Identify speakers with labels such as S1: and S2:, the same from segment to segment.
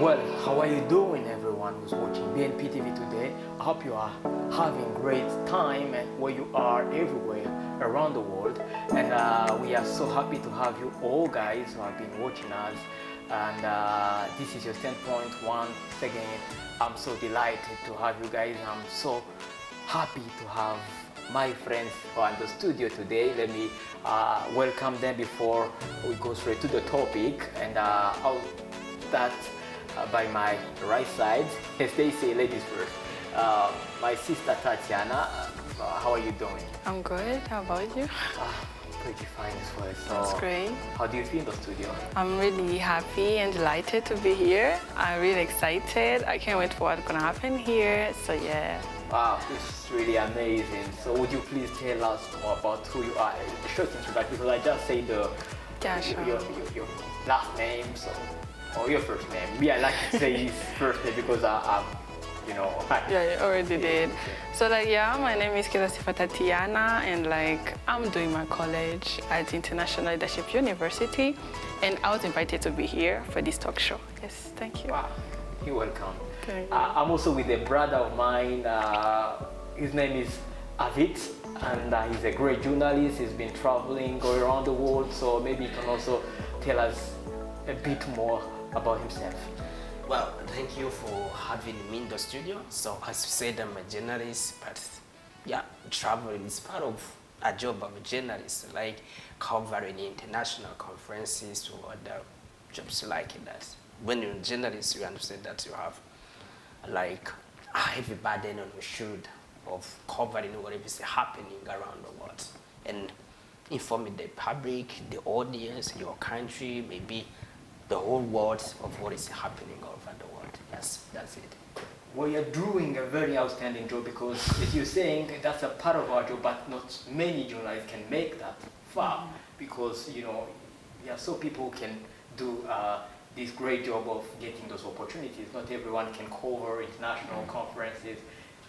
S1: Well, how are you doing, everyone who's watching BNP TV today? I hope you are having great time where you are everywhere around the world. And we are so happy to have you all guys who have been watching us. And this is your standpoint once again. I'm so delighted to have you guys. I'm so happy to have my friends who are in the studio today. Let me welcome them before we go straight to the topic. And I'll start by my right side, as they say, ladies first. My sister Tatiana, how are you doing?
S2: I'm good. How about you?
S1: Pretty fine as well. So
S2: That's great.
S1: how do you feel in the studio?
S2: I'm really happy and delighted to be here. I'm really excited. I can't wait for what's gonna happen here. So yeah.
S1: Wow, this is really amazing. So would you please tell us more about who you are? A short introduction, because I just say your last name, so. Or your first name. Me, I like to say his first name because I'm,
S2: Yeah, you already did. So my name is Tatiana, and I'm doing my college at International Leadership University, and I was invited to be here for this talk show. Yes, thank you.
S1: Wow, you're welcome.
S2: Thank you.
S1: I'm also with a brother of mine. His name is Avit, and he's a great journalist. He's been traveling, going around the world, so maybe he can also tell us a bit more about himself.
S3: Well, thank you for having me in the studio. So as you said, I'm a journalist, but yeah, traveling is part of a job of a journalist, like covering international conferences or other jobs like that. When you're a journalist, you understand that you have like a heavy burden on your shoulder of covering whatever is happening around the world and informing the public, the audience, your country, maybe the whole world of what is happening all over the world. Yes, that's it.
S1: Well, you're doing a very outstanding job because, as you're saying, that's a part of our job, but not many journalists can make that far because, so people can do this great job of getting those opportunities. Not everyone can cover international conferences,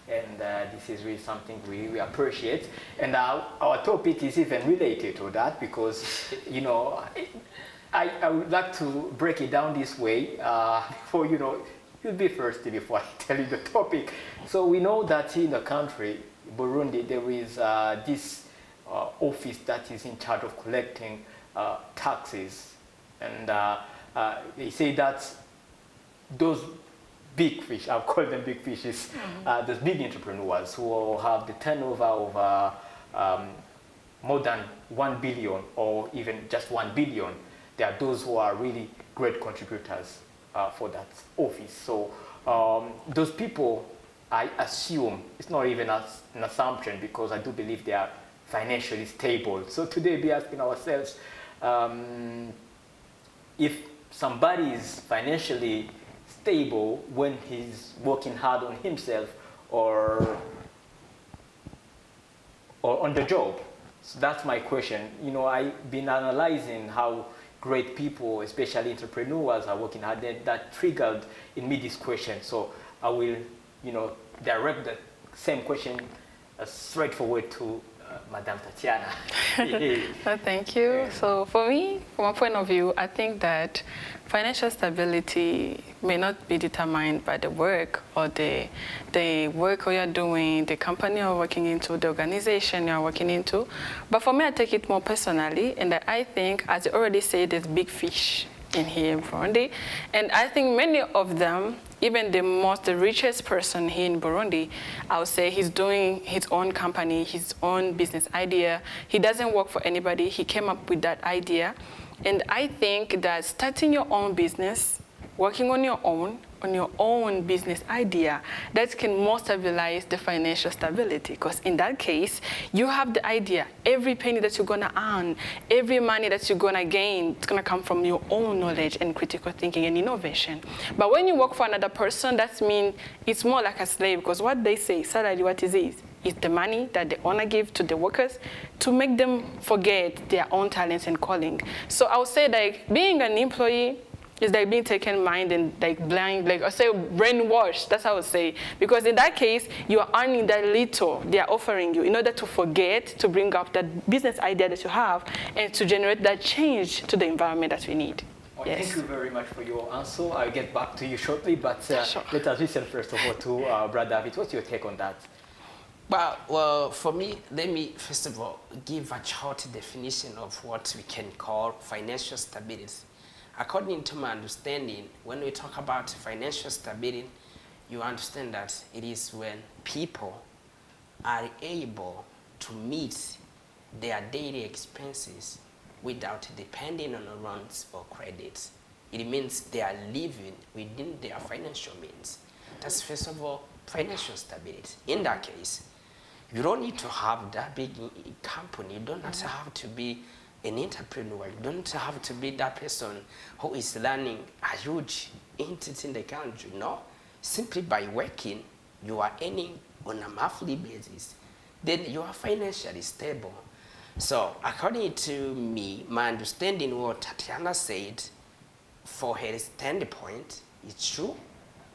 S1: and this is really something we appreciate. And our topic is even related to that because, I would like to break it down this way before, you'll be first before I tell you the topic. So we know that in the country, Burundi, there is this office that is in charge of collecting taxes. And they say that those big fish, I'll call them big fishes, those big entrepreneurs who have the turnover of more than 1 billion or even just 1 billion. There are those who are really great contributors for that office. So those people, I assume, it's not even an assumption because I do believe they are financially stable. So today we're asking ourselves, if somebody is financially stable when he's working hard on himself or on the job. So that's my question. I've been analyzing how great people, especially entrepreneurs, are working hard. That triggered in me this question. So I will, direct the same question straightforward to Madame Tatiana.
S2: Well, thank you.
S1: Yeah.
S2: So for me, from my point of view, I think that financial stability may not be determined by the work or the work you're doing, the company you're working into, the organization you're working into. But for me, I take it more personally, and I think, as you already said, there's big fish in here in Burundi. And I think many of them, even the richest person here in Burundi, I would say he's doing his own company, his own business idea. He doesn't work for anybody. He came up with that idea. And I think that starting your own business, working on your own business idea, that can more stabilize the financial stability. Because in that case, you have the idea. Every penny that you're gonna earn, every money that you're gonna gain, it's gonna come from your own knowledge and critical thinking and innovation. But when you work for another person, that means it's more like a slave. Because what they say, salary, what is it? It's the money that the owner gives to the workers to make them forget their own talents and calling. So I would say being an employee is being taken mind and blind, I say brainwashed, that's how I would say. Because in that case, you are earning that little they are offering you in order to forget to bring up that business idea that you have and to generate that change to the environment that we need.
S1: Well,
S2: Yes.
S1: thank you very much for your answer. I'll get back to you shortly, but
S2: Sure.
S1: let us listen first of all to Brother David. What's your take on that?
S3: Well, for me, let me first of all give a short definition of what we can call financial stability. According to my understanding, when we talk about financial stability, you understand that it is when people are able to meet their daily expenses without depending on loans or credits. It means they are living within their financial means. That's first of all financial stability. In that case, you don't need to have that big company. You don't have to be an entrepreneur. You don't have to be that person who is running a huge entity in the country. No, simply by working, you are earning on a monthly basis. Then you are financially stable. So according to me, my understanding what Tatiana said, for her standpoint, is true,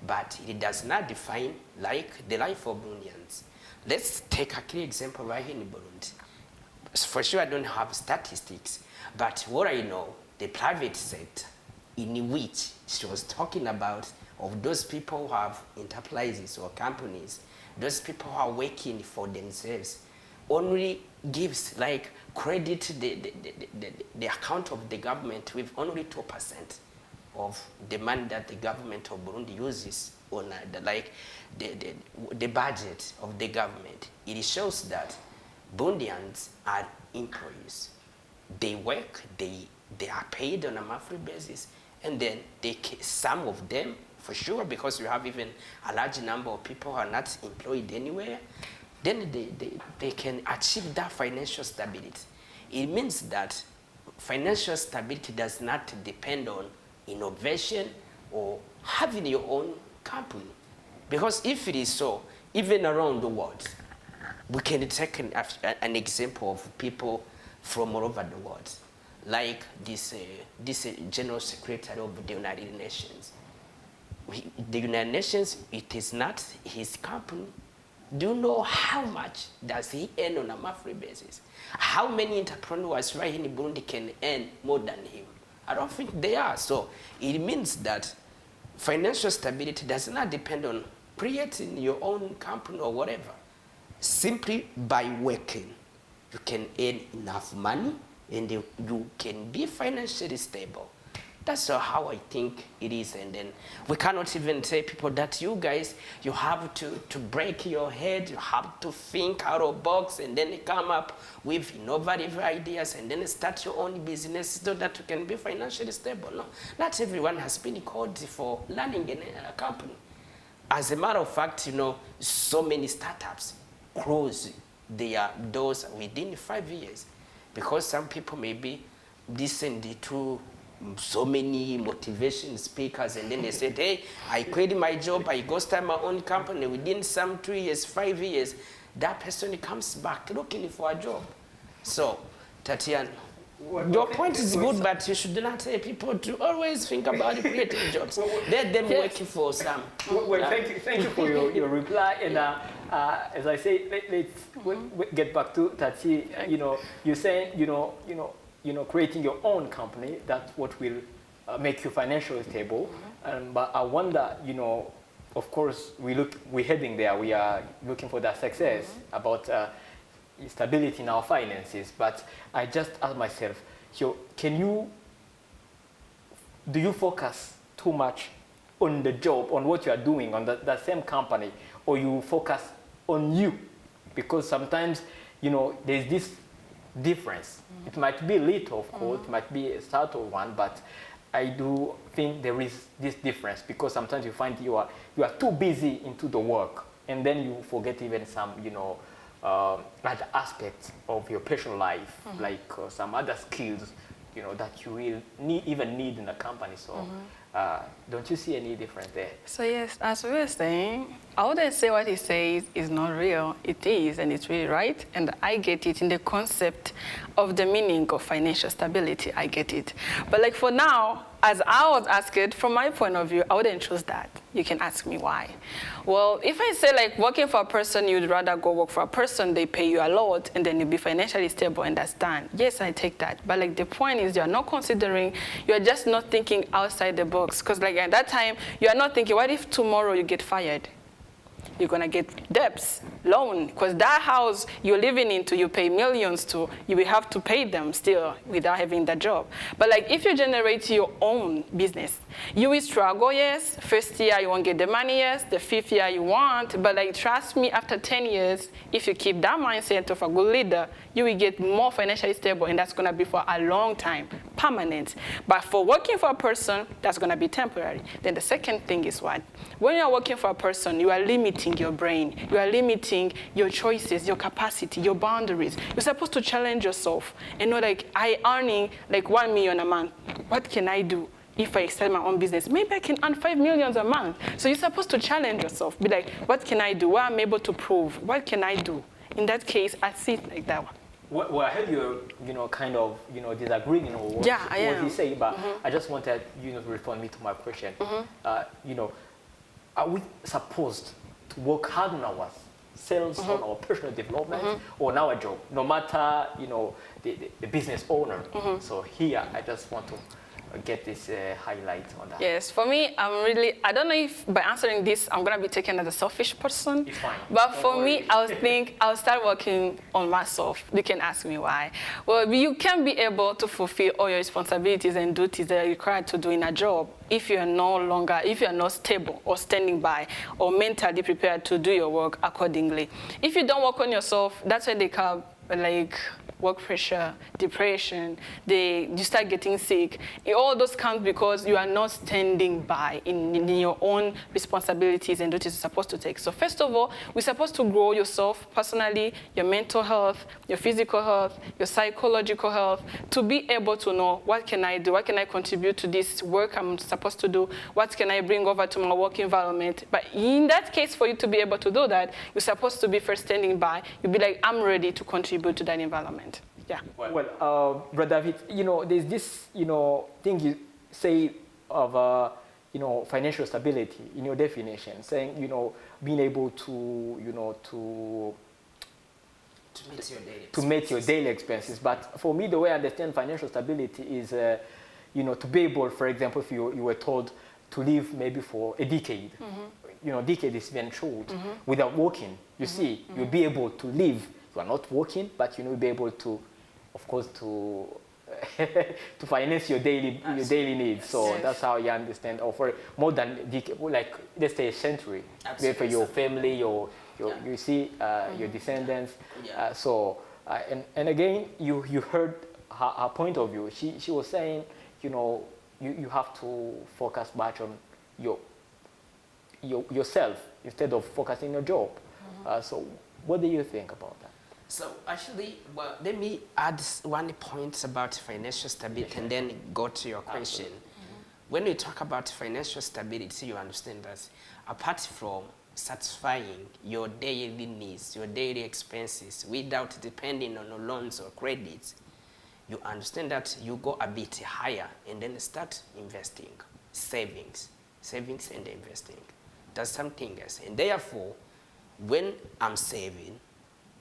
S3: but it does not define like the life of Burundians. Let's take a clear example right here in Burundi. For sure, I don't have statistics, but what I know, the private sector, in which she was talking about, of those people who have enterprises or companies, those people who are working for themselves, only gives like credit the account of the government with only 2% of the money that the government of Burundi uses on the budget of the government. It shows that Burundians are employees. They work, they are paid on a monthly basis, and then some of them, for sure, because you have even a large number of people who are not employed anywhere, then they can achieve that financial stability. It means that financial stability does not depend on innovation or having your own company. Because if it is so, even around the world, we can take an example of people from all over the world, like this General Secretary of the United Nations. The United Nations, it is not his company. Do you know how much does he earn on a monthly basis? How many entrepreneurs right in Burundi can earn more than him? I don't think they are. So it means that financial stability does not depend on creating your own company or whatever. Simply by working, you can earn enough money and you can be financially stable. That's how I think it is. And then we cannot even tell people that you guys, you have to break your head, you have to think out of the box and then come up with innovative ideas and then start your own business so that you can be financially stable. No, not everyone has been called for running a company. As a matter of fact, so many startups close their doors within 5 years because some people may be listened to so many motivation speakers and then they said, hey, I quit my job, I go start my own company. Within some 2 years, 5 years, that person comes back looking for a job. So, Tatiana, your point is good, but you should not tell people to always think about creating jobs. Let them work for some.
S1: Well, thank you for your reply. And as I say, let's get back to Tati. You're saying, creating your own company, that's what will make you financially stable. But I wonder, of course, we're heading there. We are looking for that success about stability in our finances. But I just ask myself, so do you focus too much on the job, on what you are doing, on the same company, or you focus on you? Because sometimes, there's this difference. It might be little, of course, it might be a subtle one, but I do think there is this difference because sometimes you find you are too busy into the work and then you forget even some, other aspects of your personal life, like some other skills, that you will need in a company. So Don't you see any difference there?
S2: So yes, as we were saying, I wouldn't say what he says is not real. It is, and it's really right. And I get it in the concept of the meaning of financial stability. I get it. But like for now, as I was asked, from my point of view, I wouldn't choose that. You can ask me why. Well, if I say like working for a person, you'd rather go work for a person, they pay you a lot, and then you'll be financially stable, and that's done. Yes, I take that. But like the point is you're not considering, you're just not thinking outside the box. Because like at that time, you're not thinking, what if tomorrow you get fired? You're going to get debts, loan, because that house you're living into, you pay millions to, you will have to pay them still without having that job. But like if you generate your own business, you will struggle, yes. First year you won't get the money, yes. The fifth year you want, but like trust me, after 10 years, if you keep that mindset of a good leader, you will get more financially stable, and that's going to be for a long time, permanent. But for working for a person, that's going to be temporary. Then the second thing is what? When you're working for a person, you are limiting your brain. You are limiting your choices, your capacity, your boundaries. You're supposed to challenge yourself and know, like, I earning like 1 million a month. What can I do? If I start my own business, maybe I can earn 5 million a month. So you're supposed to challenge yourself. Be like, what can I do? What I'm able to prove? What can I do? In that case, I see it like that one.
S1: Well, I heard you kind of, disagreeing, what he said, but I just wanted to respond me to my question. Are we supposed to work hard on ourselves, on our personal development, or on our job, no matter, the business owner? So here, I just want to get this highlight on that.
S2: Yes, for me, I don't know if by answering this, I'm going to be taken as a selfish person.
S1: It's fine.
S2: But for me, I'll start working on myself. You can ask me why. Well, you can be able to fulfill all your responsibilities and duties that are required to do in a job if you're not stable or standing by or mentally prepared to do your work accordingly. If you don't work on yourself, that's why they call like work pressure, depression, you start getting sick. All those come because you are not standing by in your own responsibilities and duties you're supposed to take. So first of all, we're supposed to grow yourself personally, your mental health, your physical health, your psychological health, to be able to know what can I do, what can I contribute to this work I'm supposed to do, what can I bring over to my work environment. But in that case, for you to be able to do that, you're supposed to be first standing by. You'll be like, I'm ready to contribute to that environment. Yeah.
S1: Well, Brother David, there's this, thing you say of, financial stability in your definition, saying, being able to, to meet your daily expenses. But for me, the way I understand financial stability is, to be able, for example, if you were told to live maybe for a decade, decade is even short, without working, you see, you'll be able to live. You are not working, but you'll be able to, of course, to to finance your daily needs. So yes, that's how you understand. Or for more than like let's say a century, for your family, your you see your descendants. And again, you heard her point of view. She was saying, you have to focus much on yourself instead of focusing on your job. So what do you think about that?
S3: So actually, well, let me add one point about financial stability and then go to your question. When we talk about financial stability, you understand that apart from satisfying your daily needs, your daily expenses, without depending on loans or credits, you understand that you go a bit higher and then start investing, savings and investing. That's something else. And therefore, when I'm saving,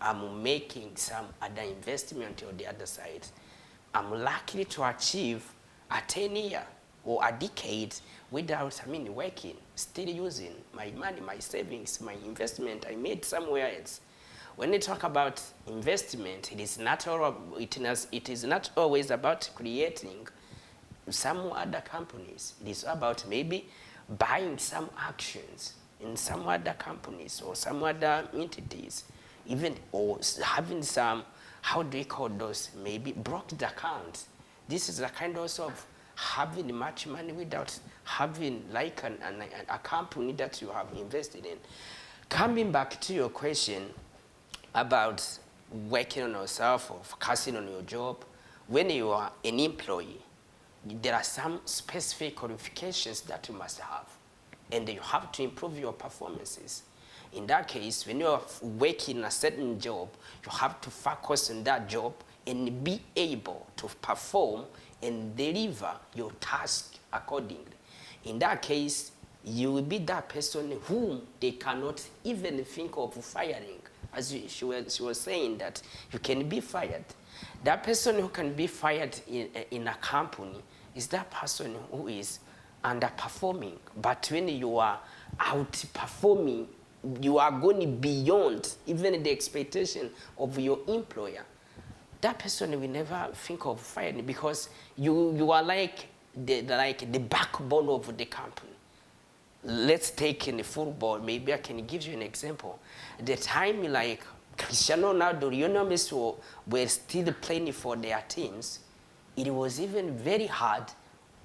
S3: I'm making some other investment on the other side, I'm likely to achieve a 10-year or a decade without, working, still using my money, my savings, my investment I made somewhere else. When we talk about investment, it is not always about creating some other companies. It is about maybe buying some actions in some other companies or some other entities, even or having some, how do you call those, maybe brokered accounts. This is a kind also of having much money without having like a company that you have invested in. Coming back to your question about working on yourself or focusing on your job, when you are an employee, there are some specific qualifications that you must have, and you have to improve your performances. In that case, when you're working a certain job, you have to focus on that job and be able to perform and deliver your task accordingly. In that case, you will be that person whom they cannot even think of firing. As she was saying that you can be fired. That person who can be fired in a company is that person who is underperforming. But when you are outperforming, you are going beyond even the expectation of your employer. That person will never think of firing because you are like the backbone of the company. Let's take in the football, maybe I can give you an example. The time like Cristiano Ronaldo, Lionel Messi were still playing for their teams, it was even very hard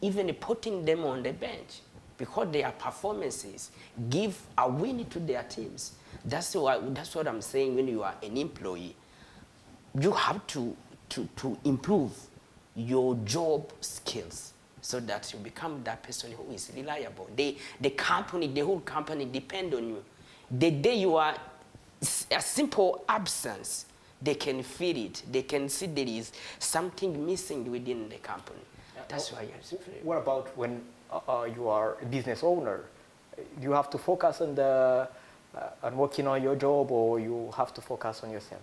S3: even putting them on the bench because their performances give a win to their teams. That's what I'm saying. When you are an employee, you have to improve your job skills so that you become that person who is reliable. The whole company depend on you. The day you are a simple absence, they can feel it. They can see there is something missing within the company. That's why you have to feel it.
S1: What about when you are a business owner? You have to focus on on working on your job, or you have to focus on yourself?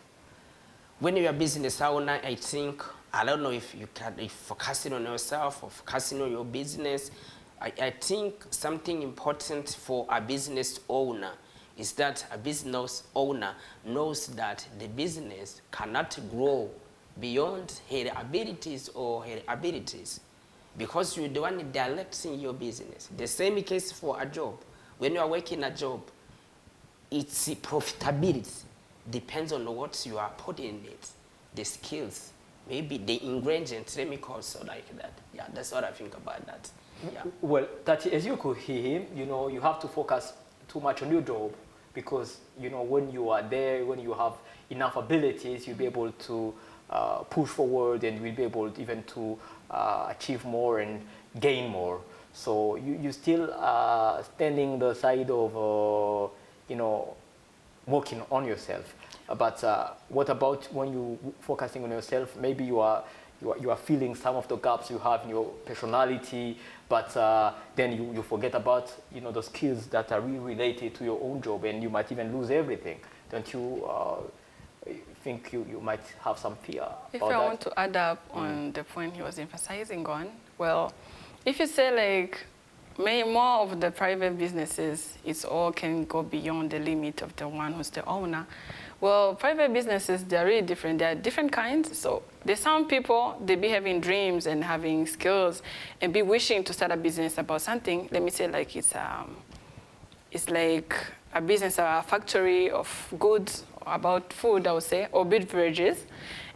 S3: When you're a business owner, I think, I don't know if focusing on yourself or focusing on your business, I think something important for a business owner is that a business owner knows that the business cannot grow beyond her abilities or her abilities, because you're the one directing your business. The same case for a job. When you are working a job, its profitability depends on what you are putting in it, the skills, maybe the ingredients, let me call so like that. Yeah, that's what I think about that. Yeah.
S1: Well, Tati, as you could hear him, you have to focus too much on your job, because when you are there, when you have enough abilities, you'll be able to push forward, and you'll be able even to achieve more and gain more. So you still standing the side of working on yourself. But what about when you focusing on yourself? Maybe you are filling some of the gaps you have in your personality, but then you forget about the skills that are really related to your own job, and you might even lose everything. Don't you think you might have some fear
S2: If
S1: about
S2: I
S1: that?
S2: want to add up on the point he was emphasizing on, well, if you say like more of the private businesses, it's all can go beyond the limit of the one who's the owner. Well, private businesses, they're really different. There are different kinds. So there's some people, they be having dreams and having skills and be wishing to start a business about something. Let me say like it's like a business, a factory of goods about food, I would say, or beverages.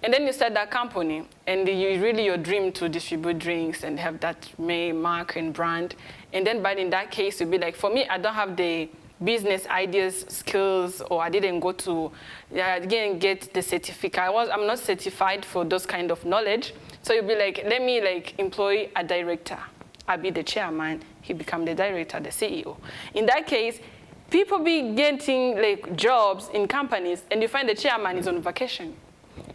S2: And then you start that company, and your dream to distribute drinks and have that mark and brand. And then, but in that case, you'll be like, for me, I don't have the business ideas, skills, or I didn't get the certificate. I'm not certified for those kind of knowledge. So you'll be like, let me employ a director. I'll be the chairman. He become the director, the CEO. In that case, people be getting jobs in companies, and you find the chairman is on vacation.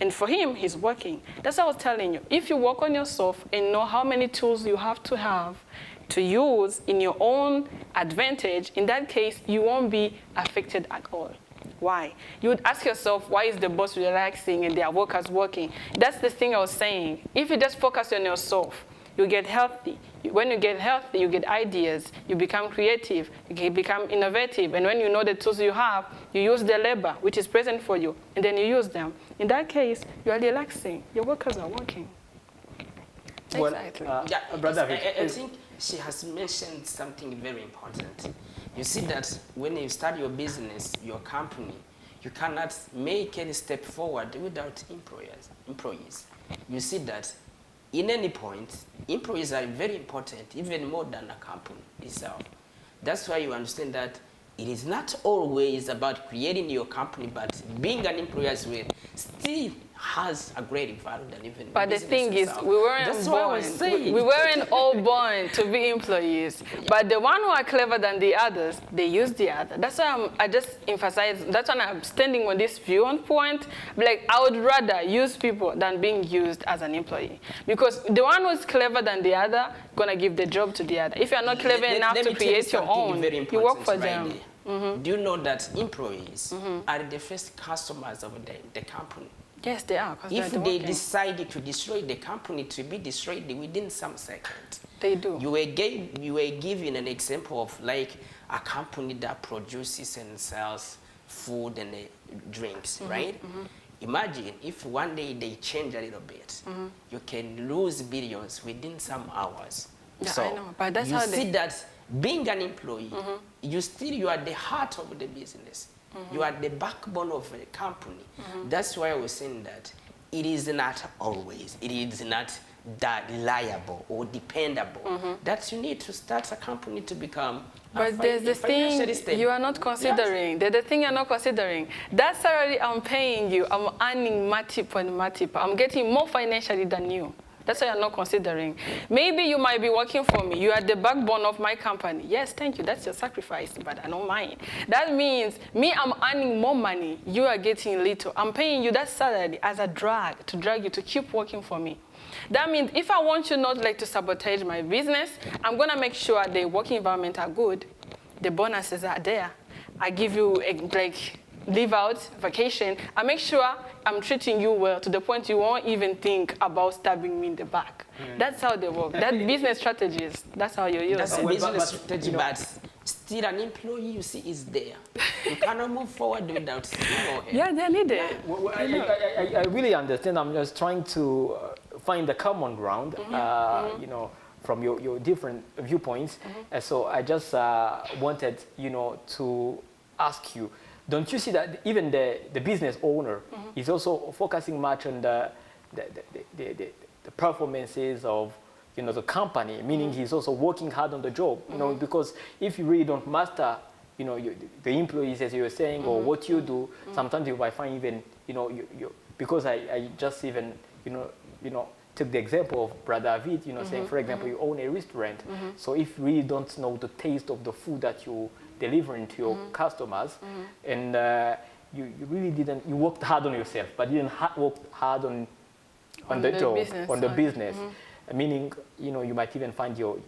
S2: And for him, he's working. That's what I was telling you. If you work on yourself and know how many tools you have to use in your own advantage, in that case, you won't be affected at all. Why? You would ask yourself, why is the boss relaxing and their workers working? That's the thing I was saying. If you just focus on yourself, you get healthy. When you get healthy, you get ideas. You become creative. You become innovative. And when you know the tools you have, you use the labor, which is present for you, and then you use them. In that case, you are relaxing. Your workers are working.
S1: Well,
S2: Exactly.
S1: Brother,
S3: I think she has mentioned something very important. You see that when you start your business, your company, you cannot make any step forward without employees. You see that in any point, employees are very important, even more than a company itself. That's why you understand that it is not always about creating your company, but being an employee as well. Still, has a greater value than even
S2: But the
S3: business
S2: thing is,
S3: itself.
S2: we weren't
S3: That's what I
S2: born.
S3: was saying.
S2: We weren't all born to be employees. But the one who are clever than the others, they use the other. That's why I just emphasize. That's why I'm standing on this view on point. Like, I would rather use people than being used as an employee, because the one who's clever than the other gonna give the job to the other. If you're not clever enough to create your own, you work for them.
S3: Do you know that employees are the first customers of the company?
S2: Yes, they are.
S3: If they decided to destroy the company, to be destroyed within some seconds.
S2: They do.
S3: You were given an example of like a company that produces and sells food and drinks, right? Imagine if one day they change a little bit, you can lose billions within some hours.
S2: Yeah,
S3: so
S2: I know, but that's
S3: you
S2: how
S3: see that being an employee, you are the heart of the business. You are the backbone of a company. That's why I was saying that it is not always, it is not that reliable or dependable. That you need to start a company to become
S2: But there's the thing you are not considering. Yes. There's the thing you're not considering. That salary I'm paying you, I'm earning multiple and multiple. I'm getting more financially than you. That's what you're not considering. Maybe you might be working for me. You are the backbone of my company. Yes, thank you. That's your sacrifice, but I don't mind. That means me, I'm earning more money. You are getting little. I'm paying you that salary as a drag, to drag you to keep working for me. That means if I want you not like to sabotage my business, I'm going to make sure the working environment are good. The bonuses are there. I give you like leave out, vacation. I make sure I'm treating you well to the point you won't even think about stabbing me in the back. That's how they work. That business strategies, that's how you use it.
S3: That's a business strategy, but still an employee, you see, is there. You cannot move forward without him or her.
S2: Yeah, they're needed.
S1: Well, I really understand. I'm just trying to find the common ground, you know, from your different viewpoints. So I just wanted, you know, to ask you, don't you see that even the business owner is also focusing much on the performances of, you know, the company, meaning he's also working hard on the job, you know, because if you really don't master, you know, the employees, as you were saying, or what you do, sometimes you might find even, you know, because I just even, you know, took the example of Brother Avid, you know, saying, for example, you own a restaurant. So if you really don't know the taste of the food that you delivering to your customers, and you really didn't, you worked hard on yourself, but you didn't work hard on the job, business, on the business, meaning, you know, you might even find your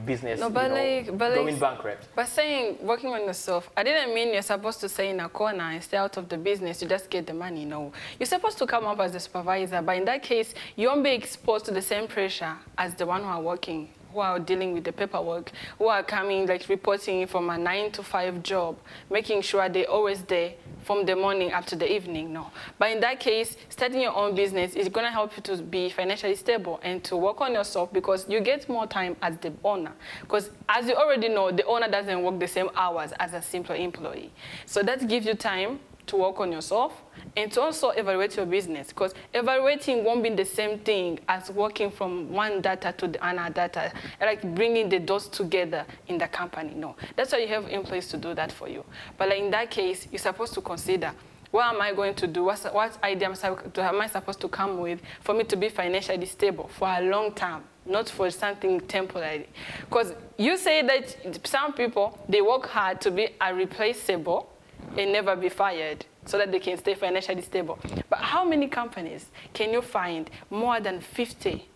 S1: business going bankrupt.
S2: But saying working on yourself, I didn't mean you're supposed to stay in a corner and stay out of the business to just get the money. No, you're supposed to come up as the supervisor, but in that case, you won't be exposed to the same pressure as the one who are working, who are dealing with the paperwork, who are coming, like reporting from a 9 to 5 job, making sure they're always there from the morning up to the evening. No. But in that case, starting your own business is going to help you to be financially stable and to work on yourself, because you get more time as the owner. Because as you already know, the owner doesn't work the same hours as a simple employee. So that gives you time to work on yourself and to also evaluate your business, because evaluating won't be the same thing as working from one data to the another data, like bringing the dots together in the company. No, that's why you have employees to do that for you. But like in that case, you're supposed to consider, what am I going to do? What idea am I supposed to come with for me to be financially stable for a long term, not for something temporary? Because you say that some people, they work hard to be irreplaceable and never be fired so that they can stay financially stable. But how many companies can you find more than 50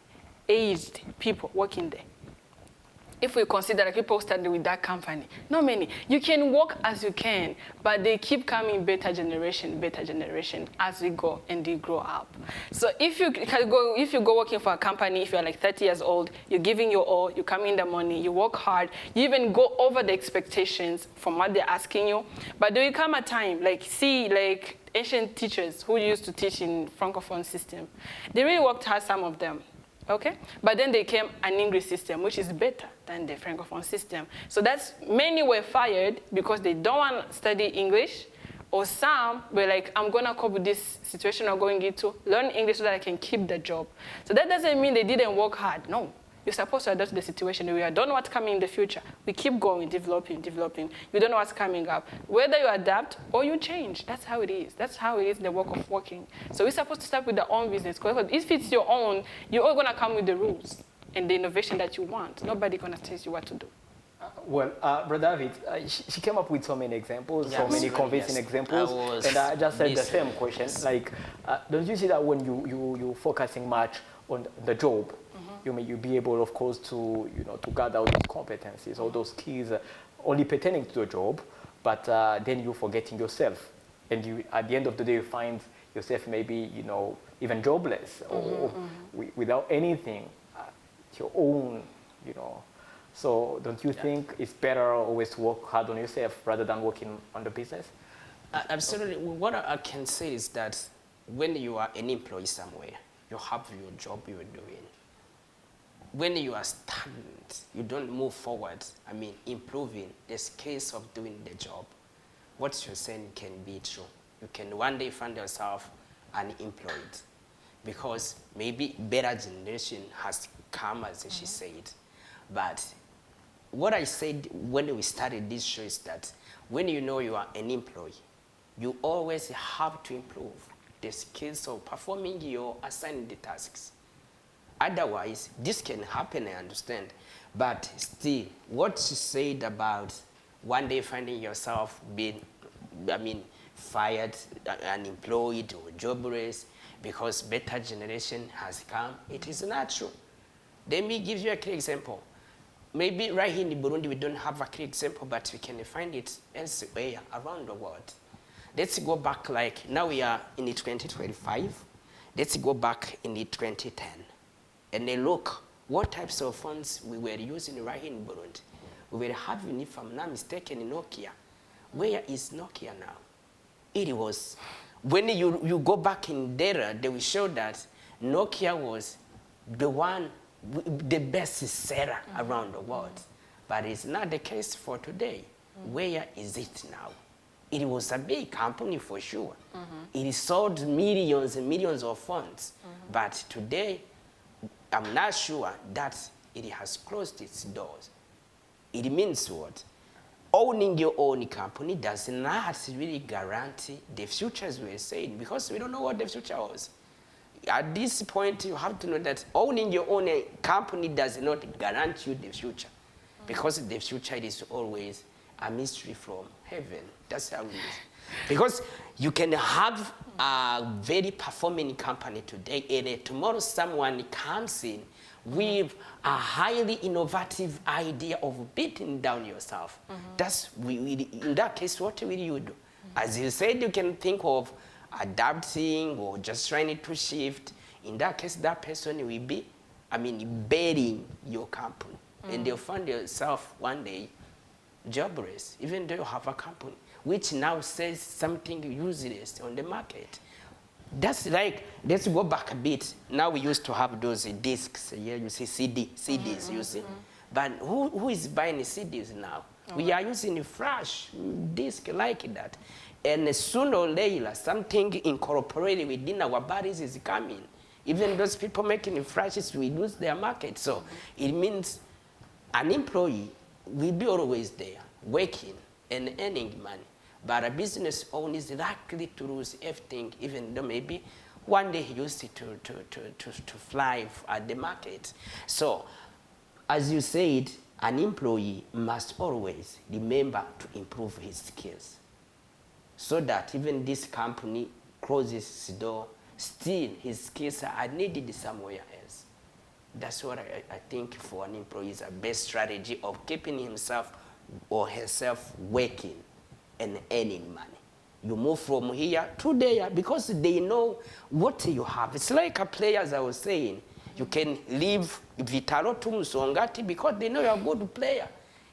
S2: aged people working there? If we consider that people started with that company, not many. You can work as you can, but they keep coming better generation as we go and they grow up. So if you go working for a company, if you're like 30 years old, you're giving your all, you come in the morning, you work hard, you even go over the expectations from what they're asking you. But there will come a time, like ancient teachers who used to teach in Francophone system, they really worked hard, some of them. Okay, but then they came an English system, which is better than the Francophone system. So that's many were fired because they don't want to study English, or some were like, I'm gonna cope with this situation I'm going into, learn English so that I can keep the job. So that doesn't mean they didn't work hard. No, You're supposed to adapt to the situation. We don't know what's coming in the future. We keep going, developing. You don't know what's coming up. Whether you adapt or you change, that's how it is. That's how it is in the work of working. So we're supposed to start with our own business. Because if it's your own, you're all going to come with the rules and the innovation that you want. Nobody's going to tell you what to do.
S1: Well, Brother David, she came up with so many examples,
S3: Yes,
S1: so many convincing examples, and I just said the same question. Like, don't you see that when you're focusing much on the job, you be able, of course, to to gather all those competencies, all those skills, only pertaining to the job, but then you're forgetting yourself, and you at the end of the day you find yourself maybe even jobless or without anything, your own, So don't you think it's better always to work hard on yourself rather than working on the business?
S3: Absolutely. What I can say is that when you are an employee somewhere, you have your job you're doing. When you are stagnant, you don't move forward, improving the skills of doing the job, what you're saying can be true. You can one day find yourself unemployed because maybe better generation has come, as she said. But what I said when we started this show is that when you know you are an employee, you always have to improve the skills of performing your assigned tasks. Otherwise, this can happen, I understand. But still, what she said about one day finding yourself being, fired, unemployed, or jobless because better generation has come, it is not true. Let me give you a clear example. Maybe right here in Burundi we don't have a clear example, but we can find it elsewhere around the world. Let's go back, like now we are in the 2025. Let's go back in the 2010 and then look what types of phones we were using right here in Burundi. We were having, if I'm not mistaken, Nokia. Where is Nokia now? It was, when you go back in data, they will show that Nokia was the best seller around the world. But it's not the case for today. Where is it now? It was a big company for sure. It sold millions and millions of phones. But today, I'm not sure that it has closed its doors. It means what? Owning your own company does not really guarantee the future, as we were saying, because we don't know what the future was. At this point, you have to know that owning your own company does not guarantee you the future, because the future is always a mystery from heaven. That's how it is. Because you can have a very performing company today, and tomorrow someone comes in with a highly innovative idea of beating down yourself. In that case, what will you do? As you said, you can think of adapting or just trying to shift. In that case, that person will be, burying your company. And you'll find yourself one day jobless, even though you have a company, which now says something useless on the market. That's like, let's go back a bit. Now we used to have those discs, here you see CDs, you see? But who is buying CDs now? We are using a flash disc like that. And sooner or later, something incorporated within our bodies is coming. Even those people making flashes will lose their market. So it means an employee will be always there, working and earning money. But a business owner is likely to lose everything, even though maybe one day he used it to fly at the market. So, as you said, an employee must always remember to improve his skills, so that even this company closes its door, still his skills are needed somewhere else. That's what I think for an employee is a best strategy of keeping himself or herself working and earning money. You move from here to there because they know what you have. It's like a player, as I was saying. You can leave Vitalo to Musongati because they know you're a good player.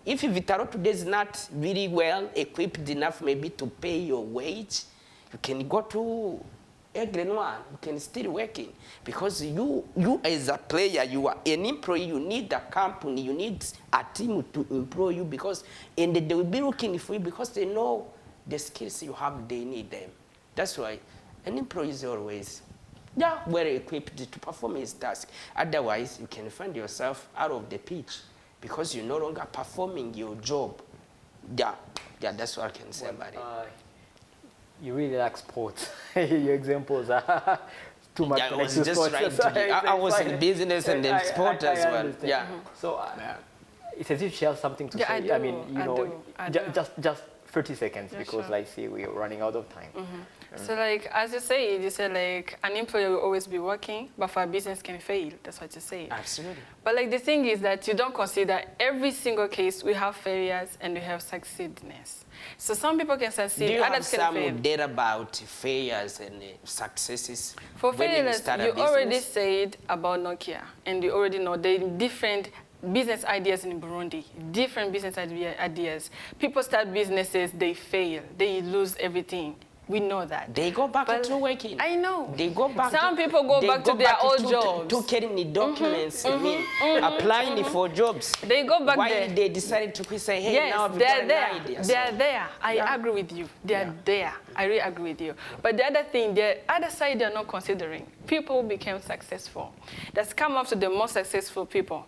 S3: If Vitalo today is not really well equipped enough maybe to pay your wage, you can go to Egrenoir, you can still working. Because you as a player, you are an employee, you need a company, you need a team to employ you, because and they will be looking for you because they know the skills you have, they need them. That's why an employee is always well equipped to perform his task. Otherwise, you can find yourself out of the pitch because you're no longer performing your job. Yeah, that's what I can say about it.
S1: You really like sports. Your examples are too much.
S3: Yeah, I was
S1: to
S3: just
S1: sports.
S3: trying to give, I was in business and then sport as well.
S1: Understand.
S3: Yeah.
S1: So it's as if you have something to say.
S2: I
S1: I mean, you know, just 30 seconds because,
S2: sure.
S1: like, see, we are running out of time.
S2: So like, as you said like an employer will always be working, but for a business can fail. That's what you say.
S3: Absolutely.
S2: But like the thing is that you don't consider every single case we have failures and we have succeedness. So some people can succeed,
S3: Do you have
S2: others can fail.
S3: some data about failures and successes?
S2: For
S3: when
S2: failures,
S3: start a
S2: you already
S3: business?
S2: said about Nokia, and you already know the different business ideas in Burundi, different business ideas. People start businesses, they fail, they lose everything. We know that.
S3: They go back
S2: But
S3: to working.
S2: I know.
S3: They go back.
S2: Some people go back to their old jobs.
S3: To getting the documents, applying for jobs.
S2: They go back
S3: Why
S2: there.
S3: they decided to say, hey,
S2: Yes,
S3: now I've
S2: they're
S3: got an
S2: there.
S3: idea.
S2: They're there. I agree with you. They're there. I really agree with you. But the other thing, the other side they're not considering, people became successful. That's come up to the most successful people.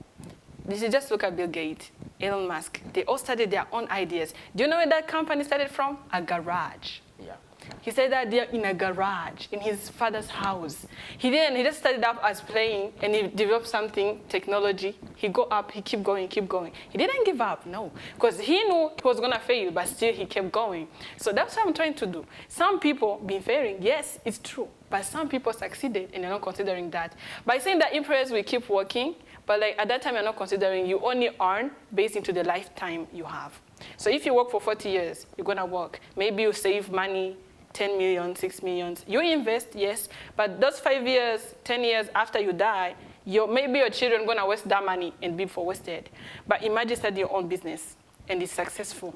S2: You should just look at Bill Gates, Elon Musk. They all started their own ideas. Do you know where that company started from? A garage.
S3: Yeah.
S2: He said that they're in a garage, in his father's house. He just started up as playing, and he developed something, technology. He go up, he keep going, keep going. He didn't give up, no, because he knew he was gonna fail, but still he kept going. So that's what I'm trying to do. Some people been failing, yes, it's true, but some people succeeded, and they're not considering that. By saying that employers will keep working, but like at that time you're not considering you only earn based into the lifetime you have. So if you work for 40 years, you're gonna work. Maybe you save money, 10 million, 6 million. You invest, yes, but those 5 years, 10 years after you die, maybe your children gonna waste that money and be for wasted. But imagine starting your own business and it's successful.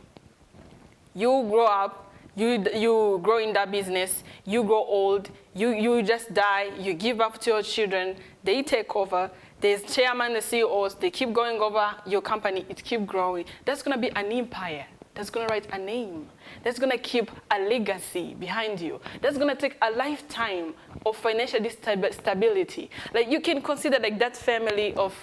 S2: You grow up, you grow in that business, you grow old, you just die, you give up to your children, they take over. There's chairman, the CEOs, they keep going over your company, it keep growing. That's gonna be an empire. That's gonna write a name. That's gonna keep a legacy behind you. That's gonna take a lifetime of financial stability. Like you can consider like that family of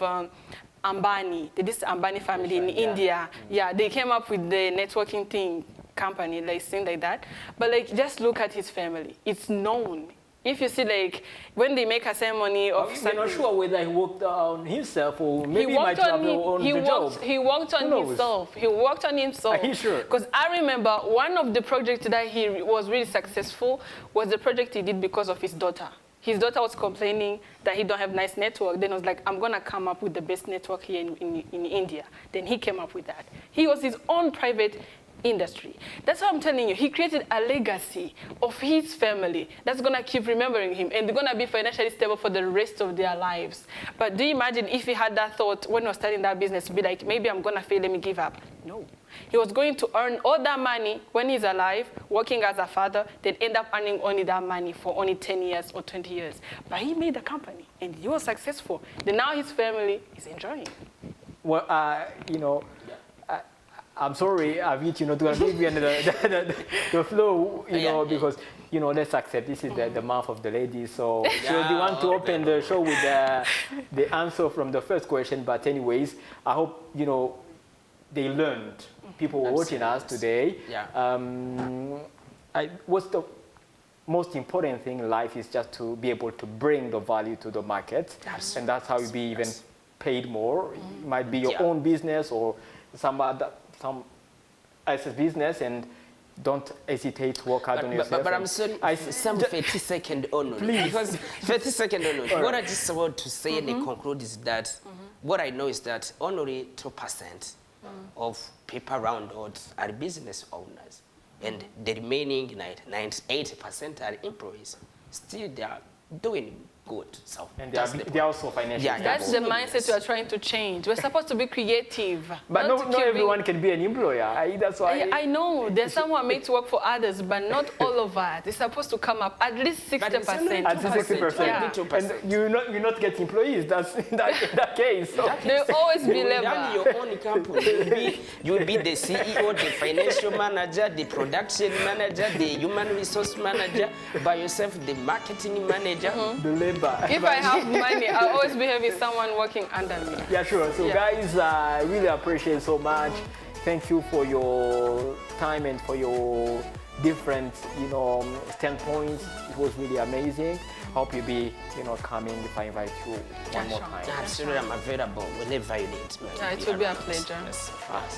S2: Ambani, this Ambani family in India. Yeah, they came up with the networking thing, company, like thing like that. But like just look at his family. It's known. If you see, like, when they make a ceremony of
S1: We're not sure whether he worked on himself or maybe he might have on the job.
S2: He worked on himself. He worked on himself.
S1: Are you sure?
S2: Because I remember one of the projects that he was really successful was the project he did because of his daughter. His daughter was complaining that he don't have nice network. Then he was like, I'm going to come up with the best network here in India. Then he came up with that. He was his own private industry. That's what I'm telling you. He created a legacy of his family that's going to keep remembering him, and they're going to be financially stable for the rest of their lives. But do you imagine if he had that thought when he was starting that business to be like, maybe I'm going to fail, let me give up? No. He was going to earn all that money when he's alive, working as a father, then end up earning only that money for only 10 years or 20 years. But he made a company, and he was successful. Then now his family is enjoying.
S1: Well, you know, I'm sorry, Avit, you know, to give you the flow, you know, because, you know, let's accept this is the month of the ladies. So she was the one to open the show with the answer from the first question. But anyways, I hope, you know, they learned. People were watching us today.
S3: Yeah.
S1: What's the most important thing in life is just to be able to bring the value to the market.
S3: Absolutely.
S1: And that's how you be even paid more. It might be your own business or some else's business, and don't hesitate to work hard on yourself.
S3: But I'm sorry, some 30 seconds only.
S1: Please.
S3: Because 30 seconds only. What I just want to say and conclude is that what I know is that only 2% of people around us are business owners, and the remaining 98% are employees. Still, they are doing good. So
S1: And
S3: that's
S1: they are also financially
S3: Yeah,
S1: stable.
S2: That's the
S3: Absolutely,
S2: mindset
S3: yes.
S2: you are trying to change. We're supposed to be creative.
S1: But
S2: not
S1: not
S2: keeping-
S1: everyone can be an employer. That's why.
S2: I know there's some who are made to work for others, but not all of us. It's supposed to come up at least 60%.
S1: At 60%.
S2: Yeah.
S1: And you not get employees. That's in that case. So.
S2: There'll always be
S3: You will run
S2: labor.
S3: your own company. You will be the CEO, the financial manager, the production manager, the human resource manager, by yourself, the marketing manager.
S1: The labor.
S2: If I have money, I'll always be having someone working under me.
S1: Yeah, sure. So
S2: Yeah.
S1: guys, I really appreciate so much. Thank you for your time and for your different, standpoints. It was really amazing. Hope you'll be, coming if I invite you one more
S2: sure.
S1: time.
S3: Absolutely, I'm available whenever you need me.
S2: Yeah, it will be a
S3: around.
S2: pleasure.
S3: Yes.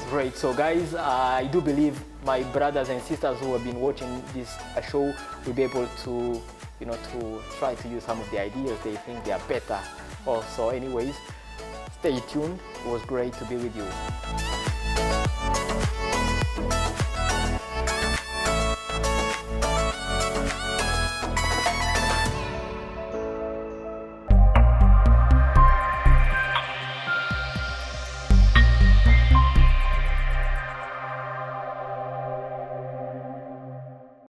S1: Great. So guys, I do believe my brothers and sisters who have been watching this show will be able to, to try to use some of the ideas they think they are better. Also, anyways, stay tuned. It was great to be with you.